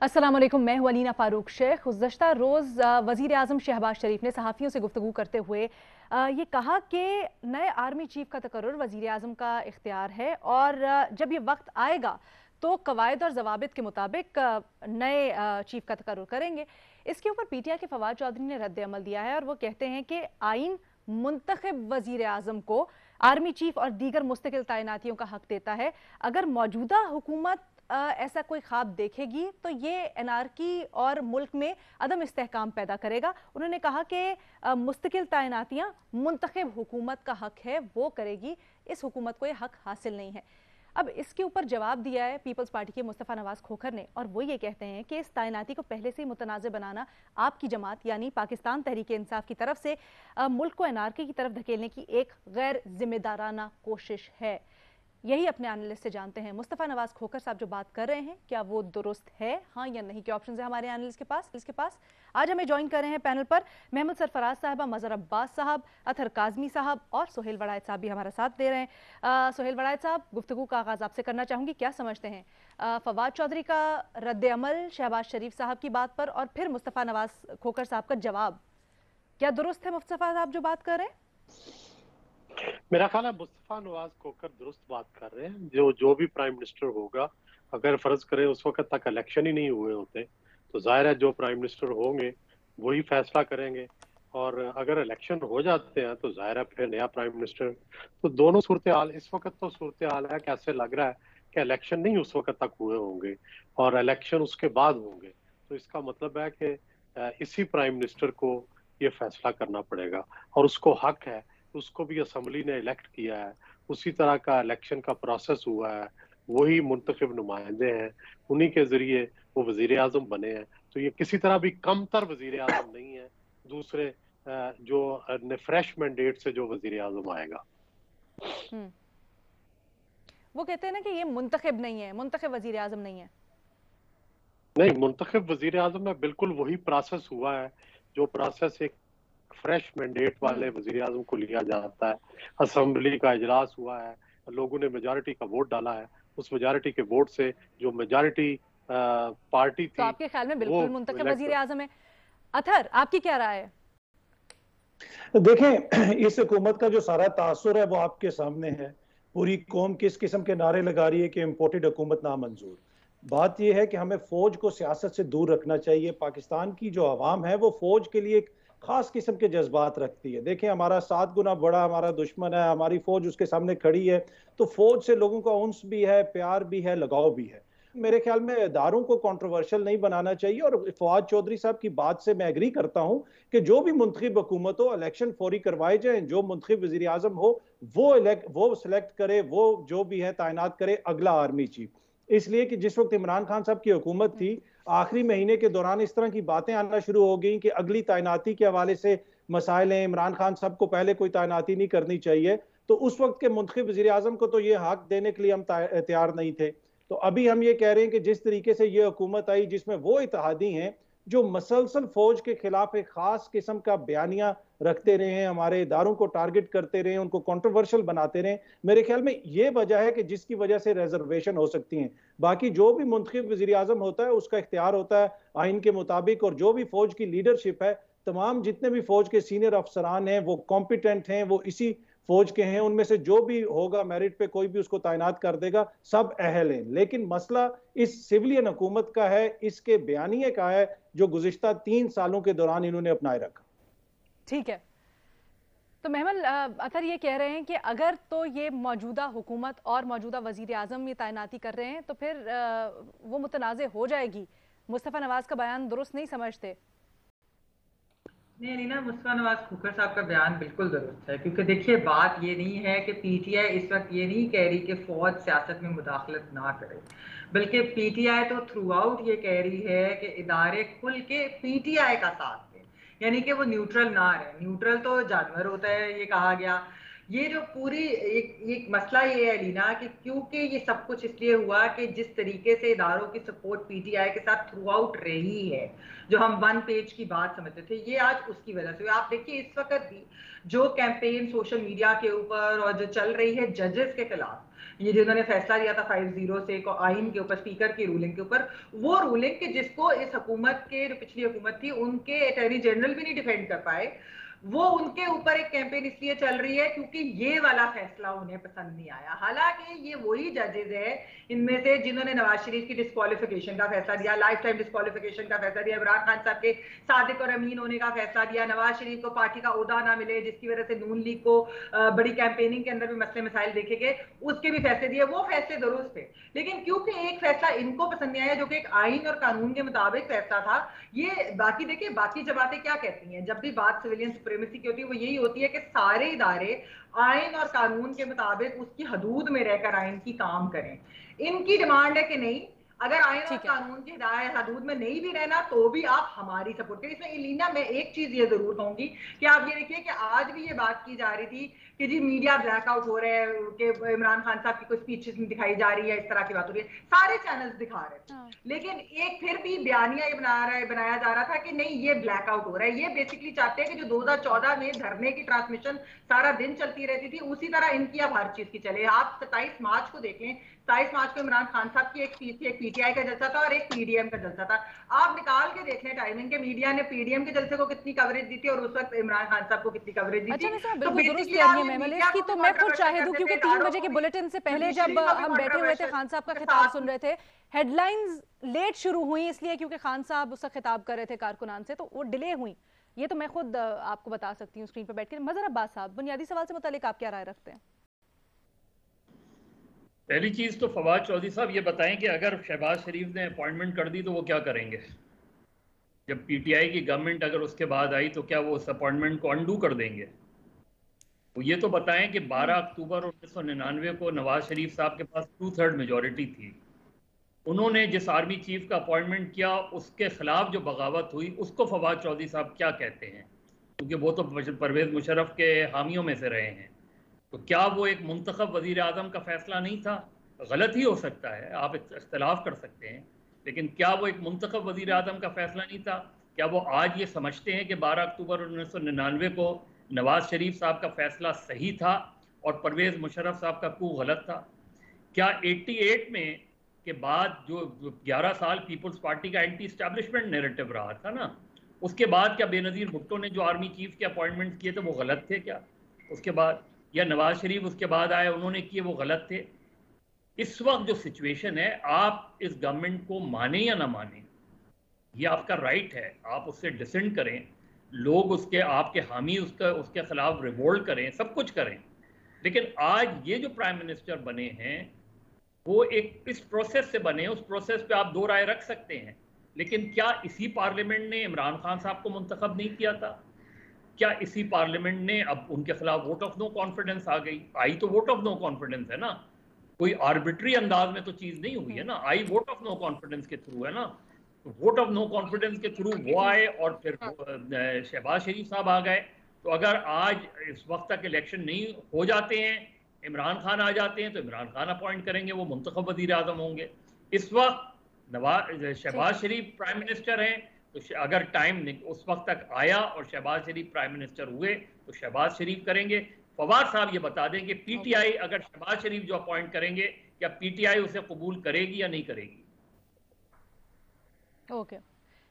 अस्सलाम वालेकुम, मैं हूं अलीना फारूक शेख। गुज़श्ता रोज़ वज़ीर आज़म शहबाज शरीफ ने सहाफ़ियों से गुफ्तगू करते हुए ये कहा कि नए आर्मी चीफ का तकर्रुर वज़ीर आज़म का इख्तियार है और जब ये वक्त आएगा तो कवायद और ज़वाबित के मुताबिक नए चीफ का तकर्रुर करेंगे। इसके ऊपर पीटीआई के फवाद चौधरी ने रद्द अमल दिया है और वो कहते हैं कि आइन मुंतखब वज़ीर आज़म को आर्मी चीफ और दीगर मुस्तकिल तैनातियों का हक देता है। अगर मौजूदा हुकूमत ऐसा कोई ख्वाब देखेगी तो ये एनार्की और मुल्क में अदम इस्तेहकाम पैदा करेगा। उन्होंने कहा कि मुस्तकिल तैनातियाँ मुंतखब हुकूमत का हक है, वो करेगी, इस हुकूमत को ये हक हासिल नहीं है। अब इसके ऊपर जवाब दिया है पीपल्स पार्टी के मुस्तफ़ा नवाज खोखर ने और वो ये कहते हैं कि इस तैनाती को पहले से ही मुतनाज़ बनाना आपकी जमात यानी पाकिस्तान तहरीक इंसाफ की तरफ से मुल्क को एनार्की की तरफ धकेलने की एक गैर जिम्मेदाराना कोशिश है। यही अपने एनालिस्ट से जानते हैं। मुस्तफ़ा नवाज खोखर साहब जो बात कर रहे हैं, क्या वो दुरुस्त है, हाँ या नहीं? क्या ऑप्शन है हमारे एनालिस्ट के पास? आज हमें ज्वाइन कर रहे हैं पैनल पर महमूद सरफराज साहबा, मज़हर अब्बास साहब, अतहर काज़मी साहब और सोहेल वड़ायत साहब भी हमारा साथ दे रहे हैं। सोहेल वड़ायत साहब, गुफ्तगू का आगाज़ आपसे करना चाहूँगी। क्या समझते हैं फवाद चौधरी का रद्द अमल शहबाज शरीफ साहब की बात पर और फिर मुस्तफ़ा नवाज खोखर साहब का जवाब, क्या दुरुस्त है मुस्तफ़ा साहब जो बात कर रहे हैं? मेरा ख्याल है मुस्तफा नवाज खोखर दुरुस्त बात कर रहे हैं। जो भी प्राइम मिनिस्टर होगा, अगर फर्ज करें उस वक्त तक इलेक्शन ही नहीं हुए होते तो जाहिर है जो प्राइम मिनिस्टर होंगे वही फैसला करेंगे, और अगर इलेक्शन हो जाते हैं तो जाहिर है फिर नया प्राइम मिनिस्टर। तो दोनों सूरत हाल, इस वक्त तो सूरत हाल है कि ऐसे लग रहा है कि इलेक्शन नहीं उस वक्त तक हुए होंगे और इलेक्शन उसके बाद होंगे। तो इसका मतलब है कि इसी प्राइम मिनिस्टर को ये फैसला करना पड़ेगा और उसको हक है, उसको भी असम्बली ने इलेक्ट किया है, उसी तरह का इलेक्शन का प्रोसेस हुआ है, वही मुंतखब नुमाइंदे हैं, उन्हीं के जरिए वो वजीर आजम बने हैं। तो ये किसी तरह भी कमतर वजीर आजम नहीं है दूसरे जो फ्रेश मैंडेट से जो वजीर आजम आएगा। वो कहते हैं ना कि ये मुंतखब नहीं है, मुंतखब वजीर आजम नहीं है। नहीं, मुंतखब वजीर आजम में बिल्कुल वही प्रोसेस हुआ है जो प्रोसेस एक फ्रेश मैंडेट वाले वजीर आजम को लिया जाता है। असेंबली का इजलास हुआ है, लोगों ने मेजॉरिटी का वोट डाला है, उस मेजॉरिटी के वोट से जो मेजॉरिटी पार्टी थी, तो आपके ख्याल में बिल्कुल मुंतखब वजीर आजम है। अतहर, आपकी क्या राय है? देखें, इस हुकूमत का जो सारा तासुर है वो आपके सामने है। पूरी कौम किस किस्म के नारे लगा रही है कि इम्पोर्टेड हुकूमत नामंजूर। बात यह है कि हमें फौज को सियासत से दूर रखना चाहिए। पाकिस्तान की जो आवाम है वो फौज के लिए एक खास किस्म के जज्बात रखती है। देखें, हमारा 7 गुना बड़ा हमारा दुश्मन है, हमारी फौज उसके सामने खड़ी है, तो फौज से लोगों का उन्स भी है, प्यार भी है, लगाव भी है। मेरे ख्याल में इदारों को कंट्रोवर्शियल नहीं बनाना चाहिए। और फवाद चौधरी साहब की बात से मैं एग्री करता हूं कि जो भी मुंतखब हुकूमत हो, इलेक्शन फौरी करवाए जाए, जो मुंतखब वजीर आजम हो वो सिलेक्ट करे, वो जो भी है तैनात करे अगला आर्मी चीफ। इसलिए कि जिस वक्त इमरान खान साहब की हुकूमत थी, आखिरी महीने के दौरान इस तरह की बातें आना शुरू हो गई कि अगली तैनाती के हवाले से मसाइल हैं, इमरान खान साहब को पहले कोई तैनाती नहीं करनी चाहिए। तो उस वक्त के मुंतखब वजीर आजम को तो ये हक देने के लिए हम तैयार नहीं थे। तो अभी हम ये कह रहे हैं कि जिस तरीके से ये हुकूमत आई जिसमें वो इत्तेहादी हैं जो मसलसल फौज के खिलाफ एक खास किस्म का बयानिया रखते रहे हैं, हमारे इदारों को टारगेट करते रहे, उनको कंट्रोवर्शियल बनाते रहे, मेरे ख्याल में ये वजह है कि जिसकी वजह से रिजर्वेशन हो सकती हैं। बाकी जो भी मुंतखब वज़ीर आज़म होता है उसका इख्तियार होता है आइन के मुताबिक, और जो भी फौज की लीडरशिप है, तमाम जितने भी फौज के सीनियर अफसरान हैं वो कॉम्पिटेंट हैं, वो इसी फौज के हैं, उनमें से जो भी होगा मेरिट पे कोई भी उसको तैनात कर देगा, सब अहल हैं। लेकिन मसला इस सिविलियन हुकूमत का है, इसके बयानिए का है जो गुज़िश्ता 3 सालों के दौरान इन्होंने अपनाए रखा। ठीक है, तो महमल अतर ये कह रहे हैं कि अगर तो ये मौजूदा हुकूमत और मौजूदा वजीर आज़म ये तैनाती कर रहे हैं तो फिर वो मुतनाज़े हो जाएगी। मुस्तफ़ा नवाज का बयान दुरुस्त नहीं समझते? नहीं ना, मुस्तफा नवाज खोखर साहब का बयान बिल्कुल दुरुस्त है, क्योंकि देखिए बात ये नहीं है कि पीटीआई इस वक्त ये नहीं कह रही कि फौज सियासत में मुदाखलत ना करे, बल्कि पीटीआई तो थ्रू आउट ये कह रही है कि इदारे खुल के पीटीआई का साथ दें, यानी कि वो न्यूट्रल ना रहे। न्यूट्रल तो जानवर होता है, ये कहा गया ये जो पूरी एक मसला ये है लीना कि क्योंकि ये सब कुछ इसलिए हुआ कि जिस तरीके से इदारों की सपोर्ट पीटीआई के साथ थ्रू आउट रही है, जो हम वन पेज की बात समझते थे, ये आज उसकी वजह से। आप देखिए इस वक्त भी जो कैंपेन सोशल मीडिया के ऊपर और जो चल रही है जजेस के खिलाफ, ये जिन्होंने फैसला लिया था 5-0 से आइन के ऊपर, स्पीकर की रूलिंग के ऊपर, वो रूलिंग कि जिसको इस हुकूमत के, जो पिछली हुकूमत थी, उनके अटॉर्नी जनरल भी नहीं डिफेंड कर पाए, वो उनके ऊपर एक कैंपेन इसलिए चल रही है क्योंकि ये वाला फैसला उन्हें पसंद नहीं आया। हालांकि ये वही जजेस है इनमें से जिन्होंने नवाज शरीफ की डिस्क्वालिफिकेशन का फैसला दिया, लाइफ टाइम डिस्क्वालिफिकेशन का फैसला दिया, इमरान खान साहब के सादिक और अमीन होने का फैसला दिया, नवाज शरीफ को पार्टी का ओहदा ना मिले जिसकी वजह से नून लीग को बड़ी कैंपेनिंग के अंदर भी मसले मसाइल देखे गए, उसके भी फैसले दिए। वो फैसले दुरुस्त थे, लेकिन क्योंकि एक फैसला इनको पसंद नहीं आया जो कि एक आइन और कानून के मुताबिक फैसला था, ये बाकी देखिए बाकी जमातें क्या कहती हैं जब भी बात सिविलियन सुप्रीमेसी की होती है, वो यही होती है कि सारे इदारे आइन और कानून के मुताबिक उसकी हदूद में रहकर आइन की काम करें। इनकी डिमांड है कि नहीं, अगर आइन और कानून की हदूद में नहीं भी रहना तो भी आप हमारी सपोर्ट करें। इसमें इलीना मैं एक चीज ये जरूर कहूंगी कि आप ये देखिए कि आज भी ये बात की जा रही थी कि जी मीडिया ब्लैकआउट हो रहे हैं, कि इमरान खान साहब की कोई स्पीचेस नहीं दिखाई जा रही है, इस तरह की बात हो रही है, सारे चैनल्स दिखा रहे हैं, लेकिन एक फिर भी बयानिया ये बनाया जा रहा था कि नहीं ये ब्लैकआउट हो रहा है। ये बेसिकली चाहते हैं कि जो 2014 में धरने की ट्रांसमिशन सारा दिन चलती रहती थी, उसी तरह इनकी अब हर चीज की चले। आप 27 मार्च को देखें, 27 मार्च को इमरान खान साहब की एक स्पीच थी, एक पीटीआई का जलसा था और एक पीडीएम का जलसा था। आप निकाल के देख लें टाइमिंग के, मीडिया ने पीडीएम के जलसे को कितनी कवरेज दी थी और उस वक्त इमरान खान साहब को कितनी कवरेज दी थी। तो मैं खुद शाहिद हूं क्योंकि 3 बजे के बुलेटिन से पहले जब हम बैठे हुए थे, खान साहब का खिताब सुन रहे थे, हेडलाइंस लेट शुरू हुई इसलिए क्योंकि खान साहब उसका खिताब कर रहे थे कारकुनान से, तो वो डिले हुई। ये तो मैं खुद आपको बता सकती हूँ स्क्रीन पर बैठ कर। मजहर अब्बास साहब, बुनियादी सवाल से मुतालिक आप क्या राय रखते हैं? पहली चीज तो फवाद चौधरी साहब ये बताएं कि अगर शहबाज शरीफ ने अपॉइंटमेंट कर दी तो वो क्या करेंगे? जब पीटीआई की गवर्नमेंट अगर उसके बाद आई तो क्या वो उस अपॉइंटमेंट को अनडू कर देंगे? वो ये तो बताएं कि 12 अक्टूबर 1999 को नवाज शरीफ साहब के पास 2/3 मेजॉरिटी थी, उन्होंने जिस आर्मी चीफ का अपॉइंटमेंट किया उसके खिलाफ जो बगावत हुई उसको फवाद चौधरी साहब क्या कहते हैं? क्योंकि वो तो परवेज मुशर्रफ के हामियों में से रहे हैं, तो क्या वो एक मुंतखब वजीर आज़म का फैसला नहीं था? गलत ही हो सकता है, आप इख्तलाफ कर सकते हैं, लेकिन क्या वो एक मुंतखब वजीर आज़म का फैसला नहीं था? क्या वो आज ये समझते हैं कि 12 अक्टूबर 1999 को नवाज शरीफ साहब का फैसला सही था और परवेज़ मुशर्रफ साहब का coup गलत था? क्या 88 में के बाद जो 11 साल पीपल्स पार्टी का एंटी एस्टैब्लिशमेंट नैरेटिव रहा था ना, उसके बाद क्या बेनज़ीर भुट्टो ने जो आर्मी चीफ के अपॉइंटमेंट किए थे वो गलत थे क्या? उसके बाद या नवाज शरीफ उसके बाद आए उन्होंने किए वो गलत थे? इस वक्त जो सिचुएशन है, आप इस गवर्नमेंट को माने या ना माने, ये आपका राइट है, आप उससे डिसेंट करें, लोग उसके आपके हामी उसके खिलाफ रिवोल्ट करें, सब कुछ करें, लेकिन आज ये जो प्राइम मिनिस्टर बने हैं वो एक इस प्रोसेस से बने, उस प्रोसेस पे आप दो राय रख सकते हैं, लेकिन क्या इसी पार्लियामेंट ने इमरान खान साहब को मुंतखब नहीं किया था? क्या इसी पार्लियामेंट ने, अब उनके खिलाफ वोट ऑफ नो कॉन्फिडेंस आ गई, आई तो वोट ऑफ नो कॉन्फिडेंस है ना, कोई आर्बिट्री अंदाज में तो चीज नहीं हुई है ना, आई वोट ऑफ नो कॉन्फिडेंस के थ्रू है ना, वोट ऑफ नो कॉन्फिडेंस के थ्रू वो आए और फिर शहबाज शरीफ साहब आ गए। तो अगर आज इस वक्त तक इलेक्शन नहीं हो जाते हैं, इमरान खान आ जाते हैं, तो इमरान खान अपॉइंट करेंगे, वो मुंतखब वजीर आज़म होंगे। इस वक्त शहबाज शरीफ प्राइम मिनिस्टर हैं, तो अगर टाइम उस वक्त तक आया और शहबाज शरीफ प्राइम मिनिस्टर हुए तो शहबाज शरीफ करेंगे। फवाद साहब ये बता दें कि पीटीआई अगर शहबाज शरीफ जो अपॉइंट करेंगे, क्या पीटीआई उसे कबूल करेगी या नहीं करेगी? ओके,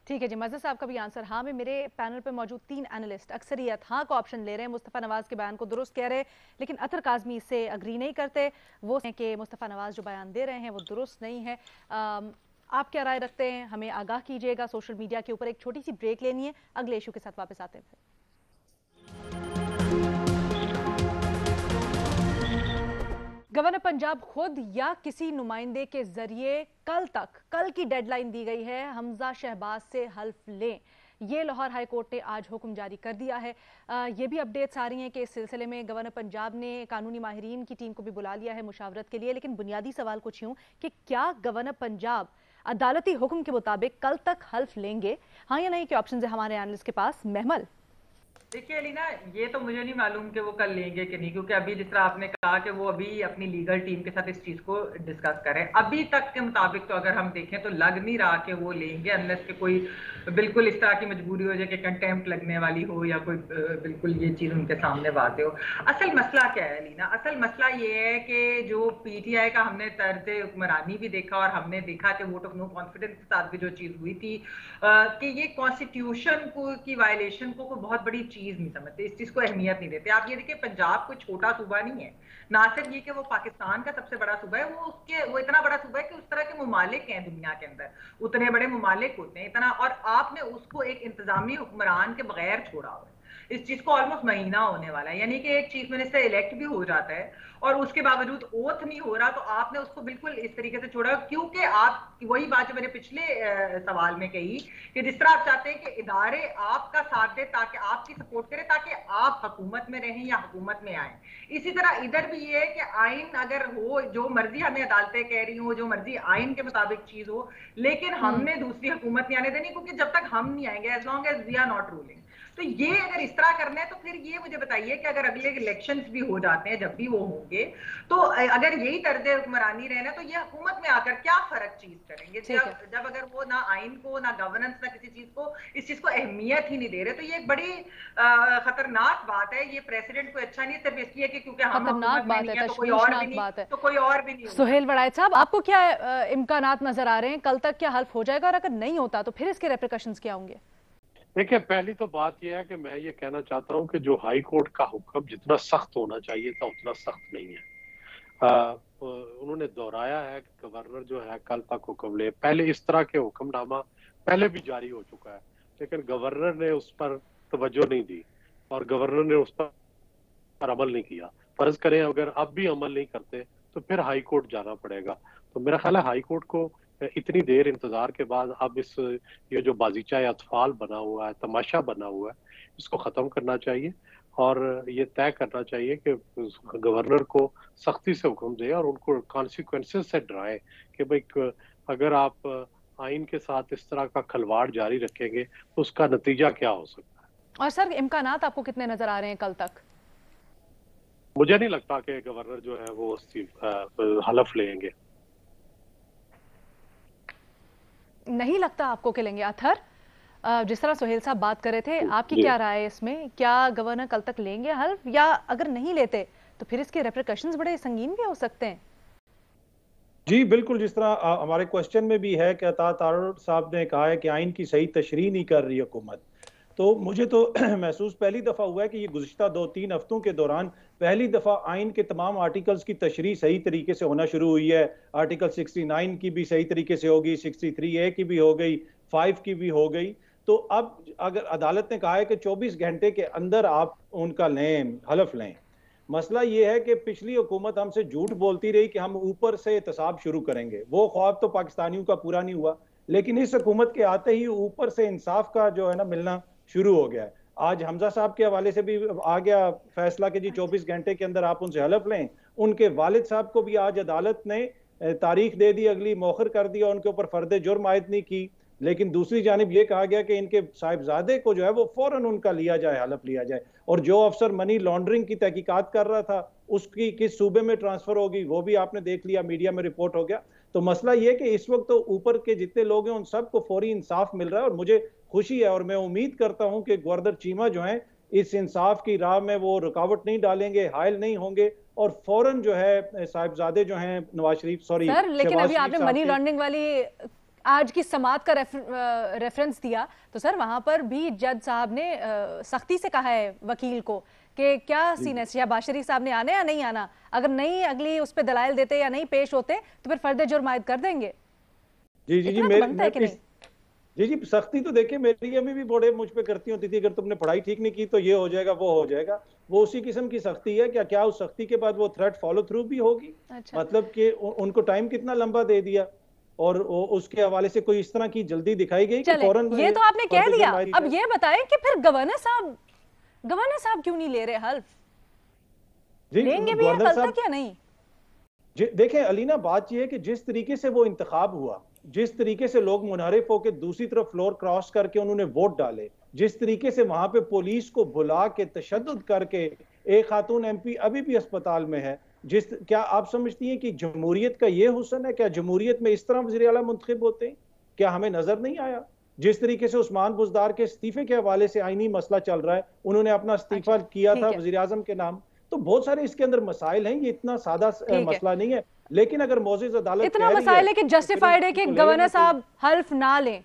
ठीक है जी। मज़हर साहब का भी आंसर हाँ में। मेरे पैनल पे मौजूद 3 एनालिस्ट अक्सरियत हाँ का ऑप्शन ले रहे हैं, मुस्तफ़ा नवाज के बयान को दुरुस्त कह रहे हैं, लेकिन अतर काज़मी इससे अग्री नहीं करते, वो कि मुस्तफ़ा नवाज जो बयान दे रहे हैं वो दुरुस्त नहीं है। आप क्या राय रखते हैं? हमें आगाह कीजिएगा। सोशल मीडिया के ऊपर एक छोटी सी ब्रेक लेनी है, अगले इशू के साथ वापस आते हैं। गवर्नर पंजाब खुद या किसी नुमाइंदे के जरिए कल की डेडलाइन दी गई है, हमजा शहबाज से हल्फ लें, ये लाहौर हाई कोर्ट ने आज हुक्म जारी कर दिया है। ये भी अपडेट्स आ रही हैं कि इस सिलसिले में गवर्नर पंजाब ने कानूनी माहिरीन की टीम को भी बुला लिया है मुशावरत के लिए। लेकिन बुनियादी सवाल कुछ यूं कि क्या गवर्नर पंजाब अदालती हुक्म के मुताबिक कल तक हल्फ लेंगे, हाँ या नहीं के ऑप्शन है हमारे एनालिस्ट के पास। महमल, देखिए अलीना, ये तो मुझे नहीं मालूम कि वो कल लेंगे कि नहीं, क्योंकि अभी जिस तरह आपने कहा कि वो अभी अपनी लीगल टीम के साथ इस चीज को डिस्कस करें, अभी तक के मुताबिक तो अगर हम देखें तो लग नहीं रहा कि वो लेंगे, अनलेस के कोई बिल्कुल इस तरह की मजबूरी हो जाए कि कंटेम्प्ट लगने वाली हो या कोई बिल्कुल ये चीज उनके सामने बात हो। असल मसला क्या है अलीना? असल मसला ये है कि जो पीटीआई का हमने तर्ज हुक्मरानी भी देखा और हमने देखा कि वोट ऑफ नो कॉन्फिडेंस के साथ भी जो चीज हुई थी कि ये कॉन्स्टिट्यूशन की वायलेशन को कोई बहुत बड़ी चीज नहीं समझते, इस चीज को अहमियत नहीं देते। आप ये देखिए, पंजाब कोई छोटा सूबा नहीं है, ना सिर्फ ये कि वो पाकिस्तान का सबसे बड़ा सूबा है, वो इतना बड़ा सूबा है कि उस तरह के मुमालिक हैं दुनिया के अंदर, उतने बड़े मुमालिक होते हैं इतना, और आपने उसको एक इंतजामी हुक्मरान के बगैर छोड़ा हुआ है। इस चीज को ऑलमोस्ट महीना होने वाला है, यानी कि एक चीफ मिनिस्टर इलेक्ट भी हो जाता है और उसके बावजूद ओथ नहीं हो रहा, तो आपने उसको बिल्कुल इस तरीके से छोड़ा, क्योंकि आप वही बात जो मैंने पिछले सवाल में कही कि जिस तरह आप चाहते हैं कि इदारे आपका साथ दे ताकि आपकी सपोर्ट करें ताकि आप हुकूमत में रहें या हुकूमत में आए, इसी तरह इधर भी ये है कि आइन अगर हो, जो मर्जी हमें अदालतें कह रही हो, जो मर्जी आइन के मुताबिक चीज हो, लेकिन हमने दूसरी हुकूमत नहीं आने देनी, क्योंकि जब तक हम नहीं आएंगे, as long as we are not ruling. तो ये अगर इस तरह करना है तो फिर ये मुझे बताइए कि अगर अगले इलेक्शंस भी हो जाते हैं, जब भी वो होंगे, तो अगर यही तर्ज हुक्मरानी रहना, तो ये हुकूमत में आकर क्या फर्क चीज करेंगे? जब अगर वो ना आइन को, ना गवर्नेंस, ना किसी चीज को, इस चीज को अहमियत ही नहीं दे रहे, तो ये एक बड़ी खतरनाक बात है। ये प्रेसिडेंट को अच्छा नहीं, सिर्फ इसलिए कि क्योंकि हम खतरनाक बात है, तो कोई और भी नहीं, तो कोई और भी नहीं। सुहेल वड़ाइच साहब, आपको क्या इम्कानात नजर आ रहे हैं? कल तक क्या हल्फ हो जाएगा, और अगर नहीं होता तो फिर इसके रेप्रिकॉशंस क्या होंगे? देखिए, पहली तो बात यह है कि मैं ये कहना चाहता हूँ कि जो हाई कोर्ट का हुक्म जितना सख्त होना चाहिए था उतना सख्त नहीं है। उन्होंने दोहराया है कि गवर्नर जो है कल तक हुक्म ले। पहले इस तरह के हुक्मनामा पहले भी जारी हो चुका है, लेकिन गवर्नर ने उस पर तवज्जो नहीं दी और गवर्नर ने उस पर अमल नहीं किया। फर्ज करें अगर अब भी अमल नहीं करते तो फिर हाई कोर्ट जाना पड़ेगा। तो मेरा ख्याल है हाई कोर्ट को इतनी देर इंतजार के बाद अब ये जो बाजीचा अतफाल बना हुआ है, तमाशा बना हुआ है, इसको खत्म करना चाहिए और ये तय करना चाहिए कि गवर्नर को सख्ती से हुक्म दे और उनको कॉन्सिक्वेंसेस से डराए कि भाई अगर आप आइन के साथ इस तरह का खलवाड़ जारी रखेंगे तो उसका नतीजा क्या हो सकता है। और सर, इम्कानात आपको कितने नजर आ रहे हैं कल तक? मुझे नहीं लगता कि गवर्नर जो है वो हलफ लेंगे। नहीं लगता आपको कि लेंगे? अथर, जिस तरह सुहेल साहब बात कर रहे थे, आपकी क्या राय है इसमें? क्या गवर्नर कल तक लेंगे हल्फ, या अगर नहीं लेते तो फिर इसके रेप्रिकॉशंस बड़े संगीन भी हो सकते हैं? जी बिल्कुल, जिस तरह हमारे क्वेश्चन में भी है कि अता तारड़ साहब ने कहा है कि आइन की सही तशरीह नहीं कर रही हुकूमत, तो मुझे तो महसूस पहली दफ़ा हुआ है कि ये गुज़िश्ता 2-3 हफ्तों के दौरान पहली दफ़ा आइन के तमाम आर्टिकल्स की तशरीह सही तरीके से होना शुरू हुई है। आर्टिकल 69 की भी सही तरीके से होगी, 63A की भी हो गई, 5 की भी हो गई। तो अब अगर अदालत ने कहा है कि 24 घंटे के अंदर आप उनका लें, हलफ लें। मसला ये है कि पिछली हुकूमत हमसे झूठ बोलती रही कि हम ऊपर से एहतसाब शुरू करेंगे। वो ख्वाब तो पाकिस्तानियों का पूरा नहीं हुआ, लेकिन इस हुकूमत के आते ही ऊपर से इंसाफ का जो है ना मिलना शुरू हो गया है। आज हमजा साहब के हवाले से भी आ गया फैसला कि जी 24 घंटे के अंदर आप उनसे हलफ लें। उनके वालिद साहब को भी आज अदालत ने तारीख दे दी, अगली मौखर कर दिया, उनके ऊपर फर्द जुर्म आयद नहीं की। लेकिन दूसरी जानिब ये कहा गया कि इनके साहिबजादे को जो है वो फौरन उनका लिया जाए, हलफ लिया जाए। और जो अफसर मनी लॉन्ड्रिंग की तहकीकात कर रहा था उसकी किस सूबे में ट्रांसफर होगी वो भी आपने देख लिया, मीडिया में रिपोर्ट हो गया। तो मसला ये कि इस वक्त तो ऊपर के जितने लोग हैं उन सबको फौरी इंसाफ मिल रहा है और मुझे खुशी है और मैं उम्मीद करता हूं कि गवर्नर चीमा जो है इस इंसाफ की राह में वो रुकावट नहीं डालेंगे, हायल नहीं होंगे और फौरन जो है साहिबजादे जो हैं नवाज शरीफ, सॉरी सर, लेकिन अभी आपने मनी लॉन्ड्रिंग वाली आज की समात का रेफरेंस दिया, तो सर वहां पर भी जज साहब ने सख्ती से कहा है वकील को कि क्या सीन है, शहबाज शरीफ साहब ने आना या नहीं आना, अगर नहीं अगली उस पर दलाइल देते या नहीं पेश होते तो फिर फर्द जुर्म आयद कर देंगे। जी जी जी जी जी सख्ती तो देखिए मेरी अम्मी भी बड़े मुझ पे करती होती थी, अगर तुमने पढ़ाई ठीक नहीं की तो ये हो जाएगा वो हो जाएगा। वो उसी किस्म की सख्ती है। क्या उस सख्ती के बाद वो थ्रेट फॉलो थ्रू भी होगी? अच्छा। मतलब कि उनको टाइम कितना लंबा दे दिया और उसके हवाले से कोई इस तरह की जल्दी दिखाई गई कि फौरन ये तो आपने कह दिया। अब ये बताएं कि फिर गवर्नर साहब क्यों नहीं ले रहे हल्फ? लेंगे भी कल तक या नहीं? देखें अलीना, बात यह है कि जिस तरीके से वो इंतखाब हुआ जिस तरीके से लोग मुनहरिफ होकर दूसरी तरफ फ्लोर क्रॉस करके उन्होंने वोट डाले, जिस तरीके से वहां पे पुलिस को बुला के तशद्दुद करके एक खातून MP अभी भी अस्पताल में है, क्या आप समझती हैं कि जमहूरियत का ये हुस्न है? क्या जमहूरियत में इस तरह वज़ीर आला मुंतखब होते हैं? क्या हमें नजर नहीं आया जिस तरीके से उस्मान बुज़दार के इस्तीफे के हवाले से आईनी मसला चल रहा है, उन्होंने अपना इस्तीफा किया था वज़ीर आज़म के नाम, तो बहुत सारे इसके अंदर मसाइल हैं, ये इतना सादा मसला नहीं है। लेकिन अगर मोअज़्ज़ज़ अदालत इतना मसाइल है कि जस्टिफाइड है कि गवर्नर साहब हल्फ ना लें।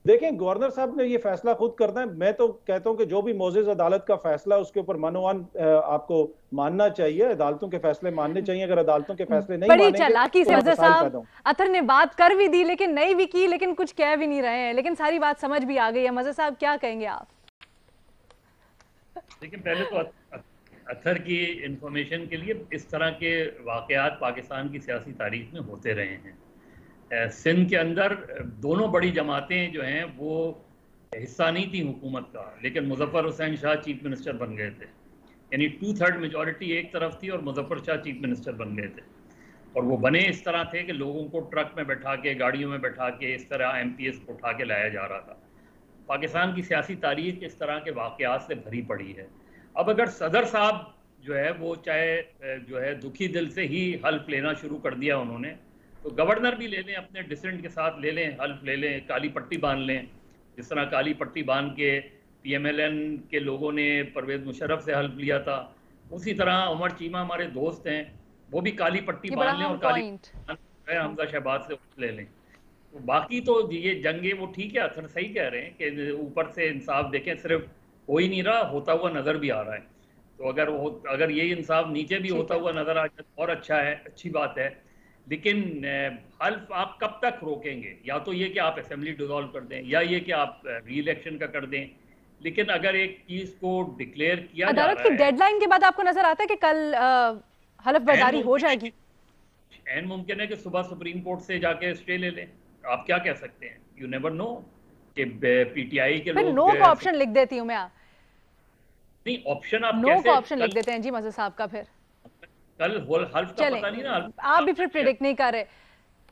देखें, गवर्नर साहब ने ये फैसला खुद करना है। मैं तो कहता हूं कि जो भी मोअज़्ज़ज़ अदालत का फैसला उसके ऊपर मनोवान आपको मानना चाहिए, अदालतों के फैसले मानने चाहिए। अगर अदालतों के फैसले नहीं बड़ी चालाकी से मज़हर साहब अतर ने बात कर भी दी, लेकिन नहीं भी की, लेकिन कुछ कह भी नहीं रहे हैं, लेकिन सारी बात समझ भी आ गई है। मज़हर साहब क्या कहेंगे आप? लेकिन पहले तो अतर की इंफॉर्मेशन के लिए इस तरह के वाक़यात पाकिस्तान की सियासी तारीख में होते रहे हैं। सिंध के अंदर दोनों बड़ी जमातें जो हैं वो हिस्सा नहीं थी हुकूमत का, लेकिन मुज़फ़्फ़र हुसैन शाह चीफ मिनिस्टर बन गए थे। यानी 2/3 मेजॉरिटी एक तरफ थी और मुज़फ़्फ़र शाह चीफ मिनिस्टर बन गए थे। और वो बने इस तरह थे कि लोगों को ट्रक में बैठा के, गाड़ियों में बैठा के इस तरह MPs को उठा के लाया जा रहा था। पाकिस्तान की सियासी तारीख इस तरह के वाक़यात से भरी पड़ी है। अब अगर सदर साहब जो है वो चाहे जो है दुखी दिल से ही हल्फ लेना शुरू कर दिया उन्होंने, तो गवर्नर भी ले लें, अपने डिसेंट के साथ ले लें, हल्फ ले लें, काली पट्टी बांध लें। जिस तरह काली पट्टी बांध के PMLN के लोगों ने परवेज़ मुशर्रफ से हल्फ लिया था, उसी तरह उमर चीमा हमारे दोस्त हैं, वो भी काली पट्टी बांध लें और काली हमजा शहबाज से ले लें। तो बाकी तो ये जंगे वो ठीक है, अथर सही कह रहे हैं कि ऊपर से इंसाफ देखें, सिर्फ हो ही नहीं रहा, होता हुआ नज़र भी आ रहा है। तो अगर ये इंसाफ नीचे भी होता हुआ नज़र आ जाए और अच्छा है, अच्छी बात है। लेकिन हल्फ आप कब तक रोकेंगे? या तो ये कि आप असेंबली डिसॉल्व कर दें, या ये कि आप री-इलेक्शन का कर दें। लेकिन अगर एक चीज को डिक्लेयर किया जा रहा है, अदालत की डेडलाइन के बाद आपको नजर आता है कि कल हल्फ बर्दारी हो जाएगी? ऐन मुमकिन है कि सुबह सुप्रीम कोर्ट से जाके स्टे ले लें। आप क्या कह सकते हैं? यू नेवर नो कि PTI के लोग नो का ऑप्शन लिख देती हूँ मैं। नहीं, ऑप्शन आप नो का ऑप्शन लिख देते हैं जी मज़हर साहब का। फिर कल हल्फ का पता नहीं ना, आप भी फिर प्रेडिक्ट नहीं कर रहे।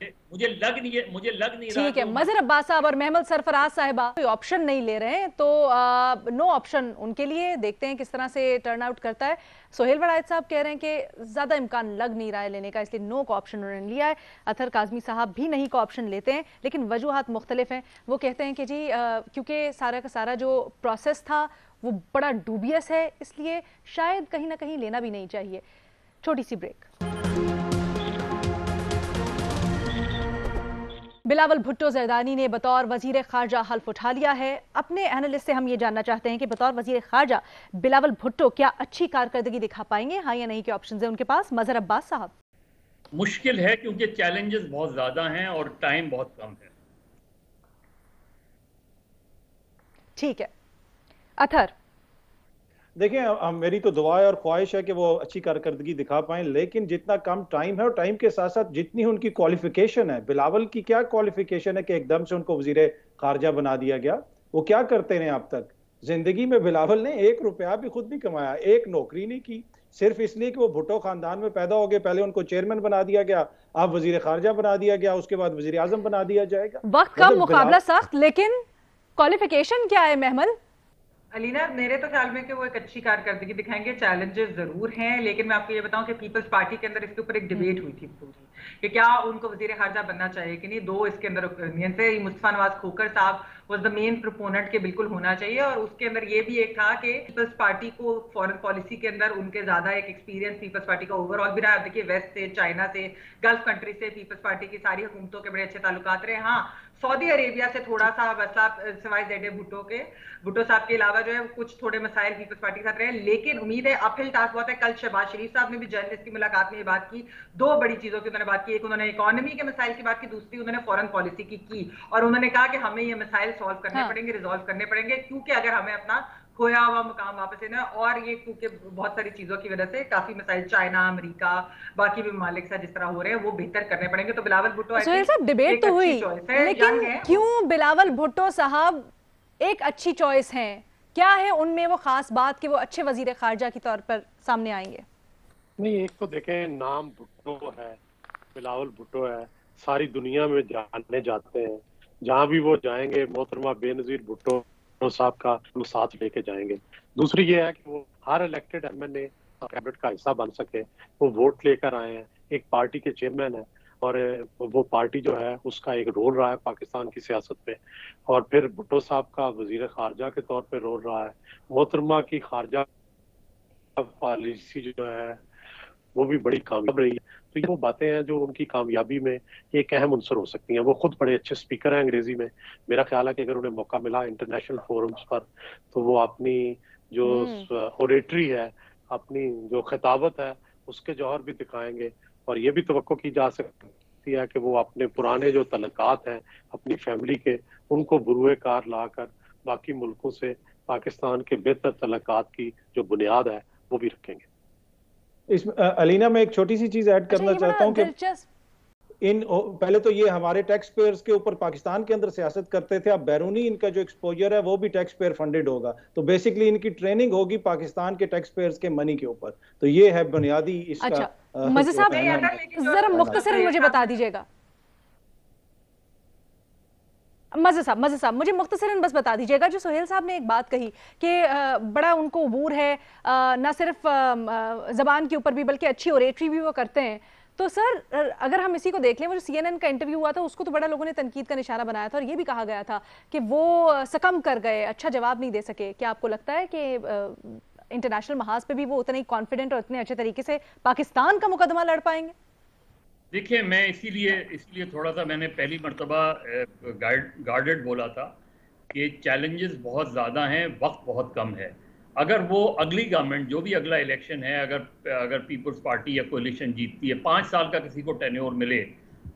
मुझे लग नहीं रहा। ठीक है, मज़हर अब्बास साहब और महमद सरफराज साहिबा कोई ऑप्शन नहीं ले रहे हैं, तो नो ऑप्शन उनके लिए। देखते हैं किस तरह से टर्न आउट करता है। सोहेल वड़ायत साहब कह रहे हैं कि ज़्यादा इम्कान लग नहीं रहा है लेने का, इसलिए नो का ऑप्शन उन्होंने लिया है। अतर काज़मी साहब भी नहीं का ऑप्शन लेते हैं, लेकिन वजूहात मुख्तलिफ हैं। वो कहते हैं कि जी क्योंकि सारा का सारा जो प्रोसेस था वो बड़ा डूबियस है, इसलिए शायद कहीं ना कहीं लेना भी नहीं चाहिए। छोटी सी ब्रेक। बिलावल भुट्टो जरदानी ने बतौर वजीर खारजा हल्फ उठा लिया है। अपने एनालिस्ट से हम ये जानना चाहते हैं कि बतौर वजीर खारजा बिलावल भुट्टो क्या अच्छी कारकर्दगी दिखा पाएंगे? हाँ या नहीं के ऑप्शन है उनके पास। मज़हर अब्बास साहब। मुश्किल है क्योंकि चैलेंजेस बहुत ज्यादा हैं और टाइम बहुत कम है। ठीक है अथर। देखिए, मेरी तो दुआ है और ख्वाहिश है कि वो अच्छी कारकर्दगी दिखा पाएं, लेकिन जितना कम टाइम है और टाइम के साथ साथ जितनी उनकी क्वालिफिकेशन है। बिलावल की क्या क्वालिफिकेशन है कि एकदम से उनको वजीर खारजा बना दिया गया? वो क्या करते हैं अब तक जिंदगी में? बिलावल ने 1 रुपया भी खुद नहीं कमाया, एक नौकरी नहीं की, सिर्फ इसलिए कि वो भुट्टो खानदान में पैदा हो गए। पहले उनको चेयरमैन बना दिया गया, अब वजीर खारजा बना दिया गया, उसके बाद वजीर आजम बना दिया जाएगा। वक्त कम, मुकाबला सख्त, लेकिन क्वालिफिकेशन क्या है महमल? अलीना, मेरे तो ख्याल में कि वो एक अच्छी कारकर्दगी दिखाएंगे। चैलेंजेस जरूर हैं, लेकिन मैं आपको ये बताऊं कि पीपल्स पार्टी के अंदर इसके ऊपर एक डिबेट हुई थी पूरी कि क्या उनको वजीर खारजा बनना चाहिए कि नहीं। 2 इसके अंदर ओपिनियन थे। मुस्तफा नवाज खोकर साहब वाज द मेन प्रोपोनेंट के बिल्कुल होना चाहिए, और उसके अंदर ये भी एक था कि पीपल्स पार्टी को फॉरेन पॉलिसी के अंदर उनके ज्यादा एक एक्सपीरियंस पीपल्स पार्टी का ओवरऑल भी रहा। देखिए, वेस्ट से, चाइना से, गल्फ कंट्री से पीपल्स पार्टी की सारी हुकूमतों के बड़े अच्छे ताल्लुकात रहे। हाँ, सऊदी अरेबिया से थोड़ा सा मसला सिवाय जेडे भुट्टो साहब के अलावा जो है कुछ थोड़े मसाइल पीपल्स पार्टी के साथ रहे। लेकिन उम्मीद है अपहिल टास्क हुआ था। कल शहबाज शरीफ साहब ने भी जर्नलिस्ट की मुलाकात में ये बात की। 2 बड़ी चीजों की उन्होंने बात की। एक, उन्होंने इकोनॉमी के मसाइल की बात की, दूसरी उन्होंने फॉरेन पॉलिसी की और उन्होंने कहा कि हमें ये मसाइल सॉल्व करने पड़ेंगे, रिजॉल्व करने पड़ेंगे, क्योंकि अगर हमें अपना खोया हुआ मुकाम वापस लेना, और ये क्योंकि बहुत सारी चीजों की वजह से काफी मसाइल चाइना, अमेरिका, बाकी भी ममालिक से जिस तरह हो रहे हैं वो बेहतर करने पड़ेंगे। तो बिलावल भुट्टो साहब डिबेट तो हुई, लेकिन क्यों बिलावल भुट्टो साहब एक अच्छी चॉइस हैं? क्या है उनमें वो खास बात कि वो अच्छे वजीर खारजा के तौर पर सामने आएंगे? नहीं, एक तो देखें नाम भुट्टो है, बिलावल भुट्टो है, सारी दुनिया में जाने जाते हैं। जहां भी वो जाएंगे मोहतरमा बेनजीर भुट्टो साहब का वो साथ लेके जाएंगे। दूसरी ये है कि वो हर इलेक्टेड एमएलए कैबिनेट का हिस्सा बन सके, वो वोट लेकर आए हैं, एक पार्टी के चेयरमैन है और वो पार्टी जो है उसका एक रोल रहा है पाकिस्तान की सियासत में। और फिर भुट्टो साहब का वजीर खारजा के तौर पे रोल रहा है। मोहतरमा की खारजा पॉलिसी जो है वो भी बड़ी कामयाब रही है। तो ये वो बातें हैं जो उनकी कामयाबी में एक अहम अंसर हो सकती हैं। वो खुद बड़े अच्छे स्पीकर हैं अंग्रेजी में। मेरा ख्याल है कि अगर उन्हें मौका मिला इंटरनेशनल फोरम्स पर तो वो अपनी जो ओरेटरी है, अपनी जो खिताबत है, उसके जौहर भी दिखाएंगे। और ये भी तवक्को की जा सकती है कि वो अपने पुराने जो तल्लुकात हैं अपनी फैमिली के, उनको बुरुए कार लाकर बाकी मुल्कों से पाकिस्तान के बेहतर तल्लुकात की जो बुनियाद है वो भी रखेंगे। इसमें अलीना मैं एक छोटी सी चीज ऐड करना चाहता हूँ कि पहले तो ये हमारे टैक्स पेयर्स के ऊपर पाकिस्तान के अंदर सियासत करते थे, अब बैरूनी इनका जो एक्सपोजर है वो भी टैक्स पेयर फंडेड होगा। तो बेसिकली इनकी ट्रेनिंग होगी पाकिस्तान के टैक्स पेयर्स के मनी के ऊपर। तो ये है बुनियादी इसका। अच्छा मज़े साहब जरा मुख्तसरन मुझे बता दीजिएगा। मज़े साहब मुझे मुख्तसरन बस बता दीजिएगा, जो सोहेल साहब ने एक बात कही कि बड़ा उनको अबूर है ना सिर्फ ज़बान के ऊपर भी बल्कि अच्छी ओरेटरी भी वो करते हैं। तो सर अगर हम इसी को देख लें, वो जो CNN का इंटरव्यू हुआ था उसको तो बड़ा लोगों ने तनकीद का निशाना बनाया था और ये भी कहा गया था कि वो सकम कर गए, अच्छा जवाब नहीं दे सके। क्या आपको लगता है कि इंटरनेशनल महाज पे भी वो उतने ही कॉन्फिडेंट और उतने अच्छे तरीके से पाकिस्तान का मुकदमा लड़ पाएंगे? देखिए मैं इसीलिए थोड़ा सा मैंने पहली मर्तबा गार्डेड बोला था कि चैलेंजेस बहुत ज़्यादा हैं, वक्त बहुत कम है। अगर वो अगली गवर्नमेंट जो भी अगला इलेक्शन है, अगर पीपल्स पार्टी या कोalition जीतती है, 5 साल का किसी को टेन्योर मिले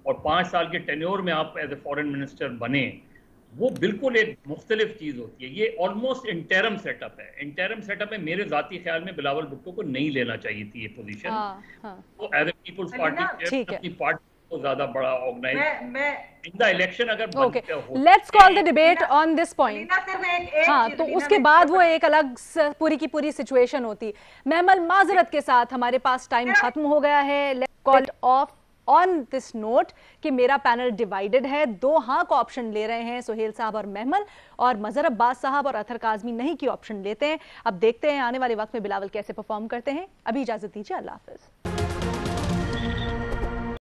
और 5 साल के टेन्योर में आप एज ए फॉरेन मिनिस्टर बने, वो बिल्कुल एक मुख्तलिफ चीज़ होती है। ये ऑलमोस्ट इंटरम सेटअप है। इंटरम सेटअप में मेरे ज़ाती ख्याल में बिलावल भुट्टो को नहीं लेना चाहिए थी ये पोजीशन। तो एज ए पीपल्स पार्टी अपनी पार्टी को ज़्यादा बड़ा ऑर्गेनाइज इन द इलेक्शन अगर let's call the debate on this point. हाँ तो उसके बाद वो एक अलग पूरी की पूरी सिचुएशन होती। महमल माजरत के साथ हमारे पास टाइम खत्म हो गया है। Let's call it of on this note कि मेरा पैनल डिवाइडेड है। 2 हाँ का ऑप्शन ले रहे हैं सोहेल साहब और महमल, और मजहर अब्बास साहब और अतहर काज़मी नहीं की ऑप्शन लेते हैं। अब देखते हैं आने वाले वक्त में बिलावल कैसे परफॉर्म करते हैं। अभी इजाजत दीजिए, अल्लाह हाफिज।